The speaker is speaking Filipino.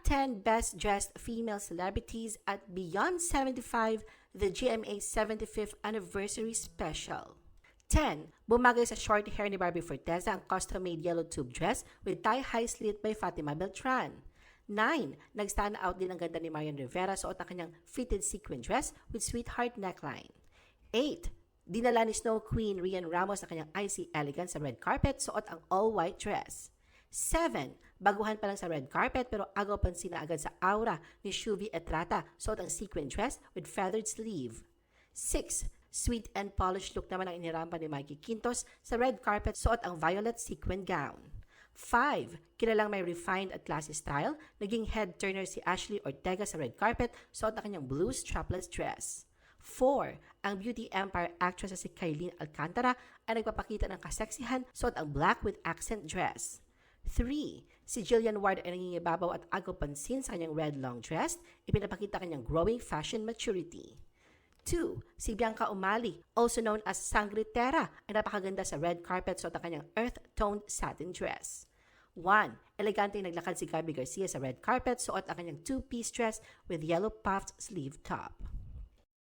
10 Best Dressed Female Celebrities at Beyond 75, the GMA 75th Anniversary Special. 10. Bumagay sa short hair ni Barbie Forteza ang custom-made yellow tube dress with tie-high slit by Fatima Beltran. 9. Nag-stand out din ang ganda ni Marian Rivera suot ang kanyang fitted sequin dress with sweetheart neckline. 8. Dinala ni Snow Queen Rian Ramos ang kanyang icy elegance sa red carpet suot ang all-white dress. 7. Baguhan pa lang sa red carpet pero agaw pansin na agad sa aura ni Shuvi Etrata suot ang sequin dress with feathered sleeve. 6. Sweet and polished look naman ang inirampa ni Mikey Quintos sa red carpet suot ang violet sequin gown. 5. Kilalang may refined at classy style, naging head-turner si Ashley Ortega sa red carpet suot ang kanyang blue strapless dress. 4. Ang beauty empire actress na si Kailin Alcantara ay nagpapakita ng kaseksihan suot ang black with accent dress. 3. Si Jillian Ward ay nangingibabaw at agaw pansin sa kanyang red long dress, ipinapakita kanyang growing fashion maturity. 2. Si Bianca Umali, also known as Sangritera, ay napakaganda sa red carpet suot ang kanyang earth-toned satin dress. 1. Elegante naglakad si Gabby Garcia sa red carpet suot ang kanyang two-piece dress with yellow puffed sleeve top.